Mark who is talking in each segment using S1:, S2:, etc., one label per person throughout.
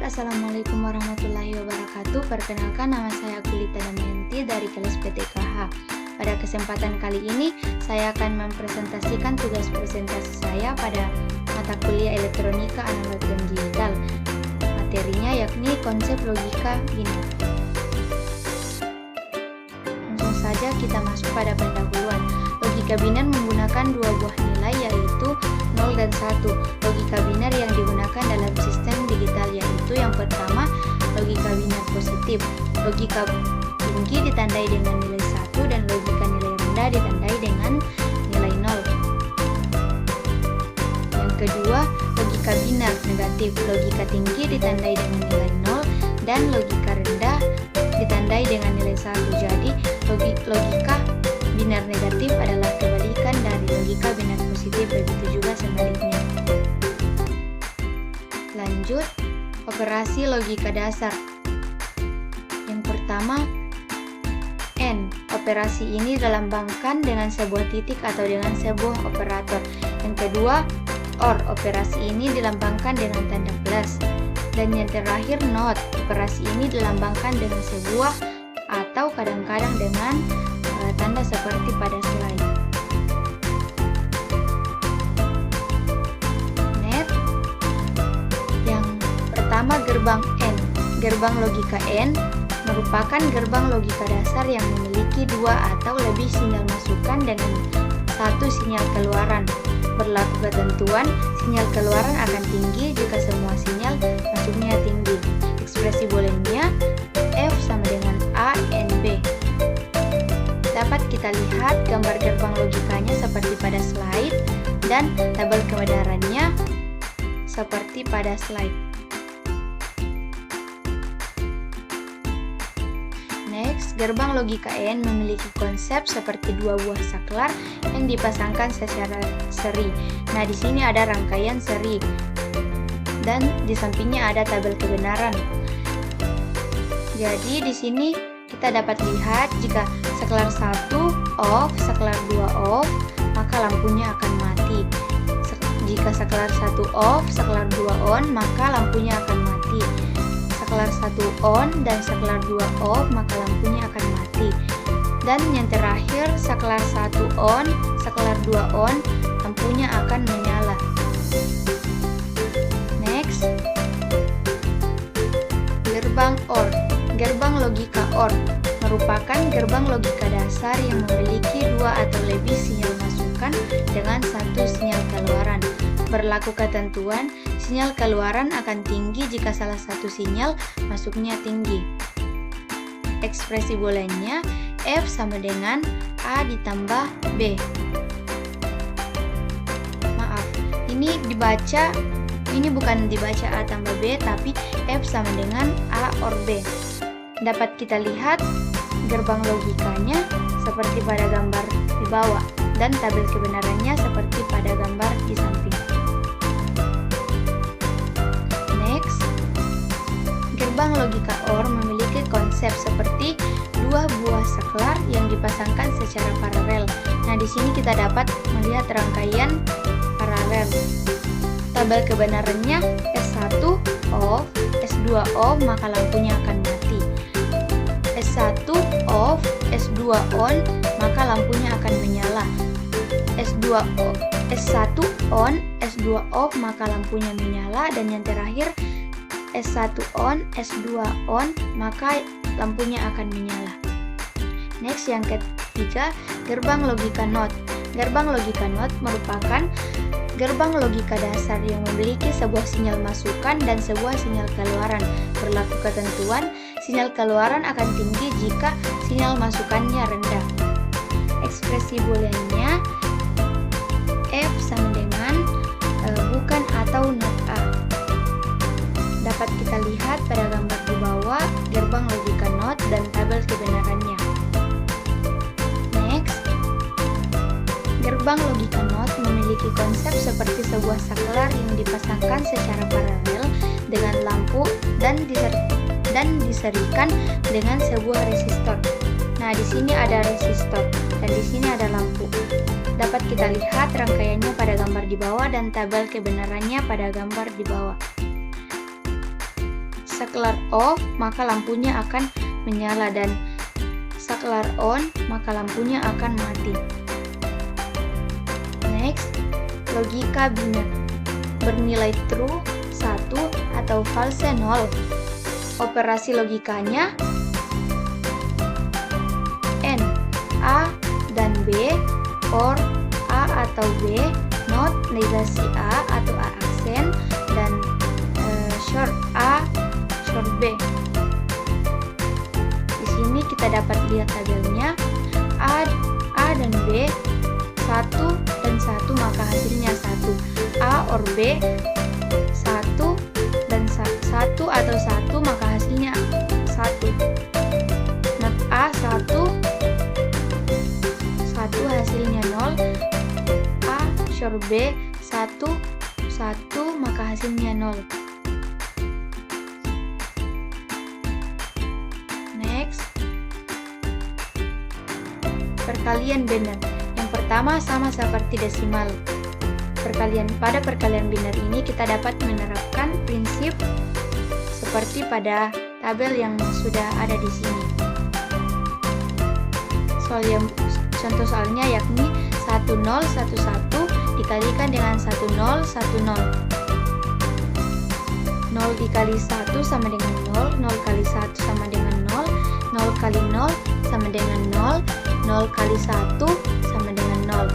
S1: Assalamualaikum warahmatullahi wabarakatuh. Perkenalkan, nama saya Gulita Damayanti dari kelas PTKH. Pada kesempatan kali ini, saya akan mempresentasikan tugas presentasi saya pada mata kuliah Elektronika Analog dan Digital. Materinya yakni konsep logika biner. Langsung saja kita masuk pada pendahuluan. Logika biner menggunakan dua buah nilai, yaitu 0 dan 1. Logika biner yang digunakan dalam sistem digital yaitu yang pertama, logika biner positif. Logika tinggi ditandai dengan nilai 1 dan logika nilai rendah ditandai dengan nilai 0. Yang kedua, logika biner negatif. Logika tinggi ditandai dengan nilai 0 dan logika rendah ditandai dengan nilai 1. Jadi, logika biner negatif adalah kebalikan dari logika biner positif, begitu juga sebaliknya. Lanjut, operasi logika dasar. Yang pertama, AND. Operasi ini dilambangkan dengan sebuah titik atau dengan sebuah operator. Yang kedua, OR. Operasi ini dilambangkan dengan tanda plus. Dan yang terakhir, NOT. Operasi ini dilambangkan dengan sebuah atau kadang-kadang dengan tanda seperti pada slide. Yang pertama, gerbang AND. Gerbang logika AND merupakan gerbang logika dasar yang memiliki dua atau lebih sinyal masukan dengan satu sinyal keluaran. Berlaku ketentuan, sinyal keluaran akan tinggi jika semua sinyal masuknya tinggi. Ekspresi booleannya F sama dengan A N B. Dapat kita lihat gambar gerbang logikanya seperti pada slide dan tabel kebenarannya seperti pada slide. Next, gerbang logika AND memiliki konsep seperti dua buah saklar yang dipasangkan secara seri. Nah, di sini ada rangkaian seri dan di sampingnya ada tabel kebenaran. Jadi di sini kita dapat lihat jika saklar 1 off, saklar 2 off, maka lampunya akan mati. Jika saklar 1 off, saklar 2 on, maka lampunya akan mati. Saklar 1 on dan saklar 2 off, maka lampunya akan mati. Dan yang terakhir, saklar 1 on, saklar 2 on, lampunya akan menyala. Next, gerbang OR. Gerbang logika OR merupakan gerbang logika dasar yang memiliki dua atau lebih sinyal masukan dengan satu sinyal keluaran. Berlaku ketentuan, sinyal keluaran akan tinggi jika salah satu sinyal masuknya tinggi. Ekspresi booleannya F sama dengan A ditambah B. Maaf, ini bukan dibaca A tambah B, tapi F sama dengan A or B. Dapat kita lihat gerbang logikanya seperti pada gambar di bawah dan tabel kebenarannya seperti pada gambar di samping. Next, gerbang logika OR memiliki konsep seperti dua buah saklar yang dipasangkan secara paralel. Nah, di sini kita dapat melihat rangkaian paralel. Tabel kebenarannya S1 off, S2 off, maka lampunya akan mati. S1 off, S2 on, maka lampunya akan menyala. S1 on, S2 off, maka lampunya menyala. Dan yang terakhir, S1 on, S2 on, maka lampunya akan menyala. Next, yang ketiga, gerbang logika NOT. Gerbang logika NOT merupakan gerbang logika dasar yang memiliki sebuah sinyal masukan dan sebuah sinyal keluaran. Berlaku ketentuan, sinyal keluaran akan tinggi jika sinyal masukannya rendah. Ekspresi booleannya F sama dengan bukan atau not A. Dapat kita lihat pada gambar di bawah gerbang logika NOT dan tabel kebenarannya. Next, gerbang logika NOT memiliki konsep seperti sebuah saklar yang dipasangkan secara paralel dengan lampu dan diserikan dengan sebuah resistor. Nah, di sini ada resistor dan di sini ada lampu. Dapat kita lihat rangkaiannya pada gambar di bawah dan tabel kebenarannya pada gambar di bawah. saklar off, maka lampunya akan menyala, dan saklar on, maka lampunya akan mati. Next, logika biner. Bernilai true 1 atau false 0. Operasi logikanya N, A dan B, or A atau B, not negasi A atau A aksen, dan short A, short B. Di sini kita dapat lihat tabelnya. A dan B 1 dan 1, maka hasilnya 1. A or B 1 dan 1 atau 1, maka hasilnya 1. Not A 1 hasilnya 0. A short B 1 maka hasilnya 0. Next, perkalian biner. Yang pertama sama seperti desimal. Pada perkalian biner ini kita dapat menerapkan prinsip seperti pada tabel yang sudah ada di sini. Contoh soalnya yakni 1011 dikalikan dengan 1010. 0 dikali 1 sama dengan 0, 0 kali 1 sama dengan 0, 0 kali 0 sama dengan 0, 0 kali 1 sama dengan 0,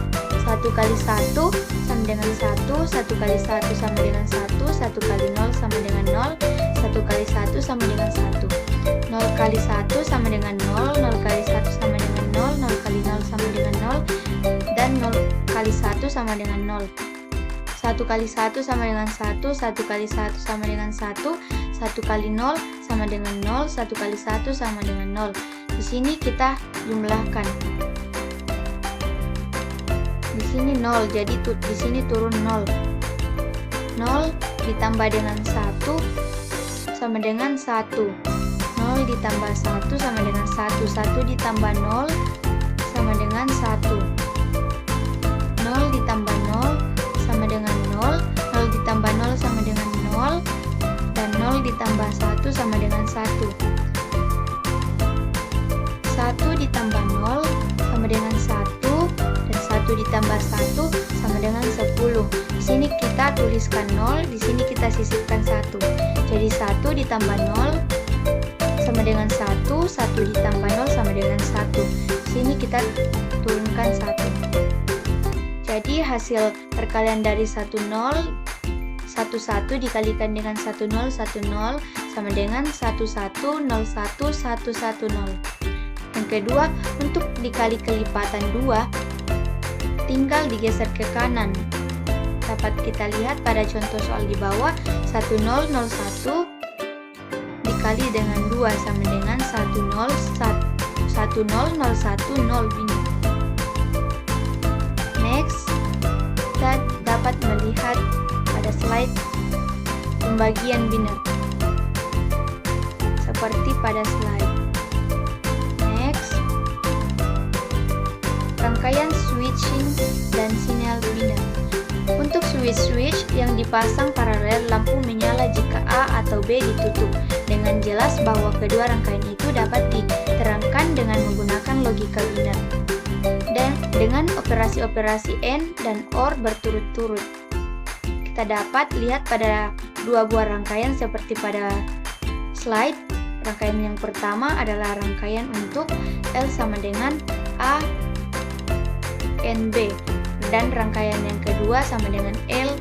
S1: 1 kali 1 sama dengan 1, 1 kali 1 sama dengan 1, 1 kali 0 sama dengan 0, 1 kali 1 sama dengan 1, 0 kali 1 sama dengan 0, 0 kali 1 sama dengan 0, 0 kali 0 sama dengan 0, dan 0 kali 1 sama dengan 0. 1 kali 1 sama dengan 1, 1 kali 1 sama dengan 1, 1 kali 0 sama dengan 0, 1 kali 1 sama dengan 0. Di sini kita jumlahkan. Di sini 0, jadi di sini turun 0. 0 ditambah dengan 1 sama dengan 1. 0 ditambah 1 sama dengan 1. 1 ditambah 0 sama dengan 1. 0 ditambah 0 sama dengan 0. 0 ditambah 0 sama dengan 0. Dan 0 ditambah 1 sama dengan 1. 1 ditambah 0 sama dengan 1. Dan 1 ditambah 1 sama dengan 10. Di sini kita tuliskan 0, di sini kita sisipkan 1. Jadi 1 ditambah 0 sama dengan 1, 1 ditambah 0 sama dengan 1. Di sini kita turunkan 1. Jadi hasil perkalian dari 1 1 dikalikan dengan 1 0 sama dengan 1 1 0 1 1 1 0. Yang kedua, untuk dikali kelipatan 2 tinggal digeser ke kanan. Dapat kita lihat pada contoh soal di bawah, 1001 dikali dengan 2 sama dengan 101010 bini. Next, kita dapat melihat pada slide pembagian biner seperti pada slide. Next, rangkaian switching dan sinyal biner. Untuk switch yang dipasang paralel, lampu menyala jika A atau B ditutup. Dengan jelas bahwa kedua rangkaian itu dapat diterangkan dengan menggunakan logika biner dan dengan operasi-operasi AND dan OR berturut-turut. Kita dapat lihat pada dua buah rangkaian seperti pada slide. Rangkaian yang pertama adalah rangkaian untuk L sama dengan A and B, dan rangkaian yang kedua sama dengan L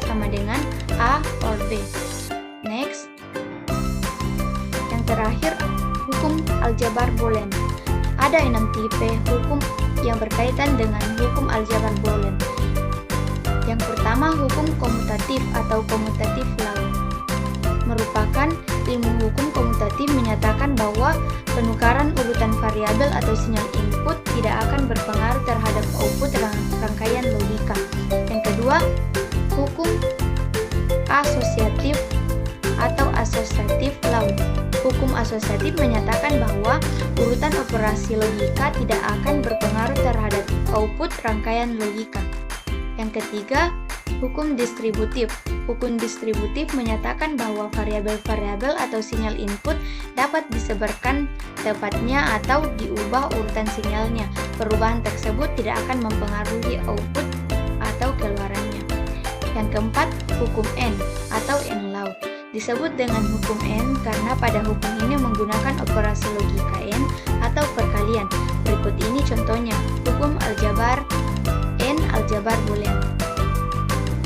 S1: sama dengan A or B. Next, yang terakhir, hukum aljabar Boolean. Ada 6 tipe hukum yang berkaitan dengan hukum aljabar Boolean. Yang pertama, hukum komutatif atau commutative law. Merupakan ilmu hukum komutatif menyatakan bahwa penukaran urutan variabel atau sinyal input tidak akan berpengaruh terhadap output rangkaian logika. Yang kedua, hukum asosiatif atau associative law. Hukum asosiatif menyatakan bahwa urutan operasi logika tidak akan berpengaruh terhadap output rangkaian logika. Yang ketiga, Hukum distributif. Hukum distributif menyatakan bahwa variabel-variabel atau sinyal input dapat disebarkan tepatnya atau diubah urutan sinyalnya. Perubahan tersebut tidak akan mempengaruhi output atau keluarannya. Yang keempat, hukum N atau N-law. Disebut dengan hukum N karena pada hukum ini menggunakan operasi logika N atau perkalian. Berikut ini contohnya, hukum aljabar N aljabar boolean.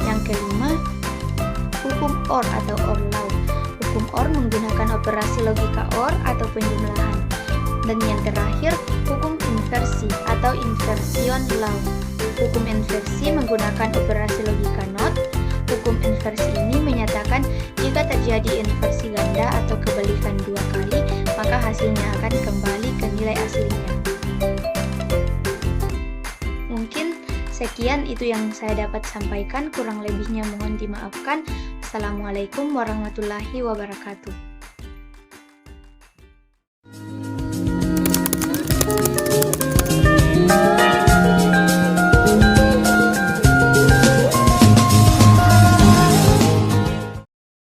S1: Yang kelima, hukum OR atau OR law. Hukum OR menggunakan operasi logika OR atau penjumlahan. Dan yang terakhir, hukum inversi atau inversion law. Hukum inversi menggunakan operasi logika NOT. Hukum inversi ini menyatakan jika terjadi inversi ganda atau kebalikan 2 kali, maka hasilnya akan kembali ke nilai aslinya. Mungkin sekian itu yang saya dapat sampaikan, kurang lebihnya mohon dimaafkan. Assalamualaikum warahmatullahi wabarakatuh.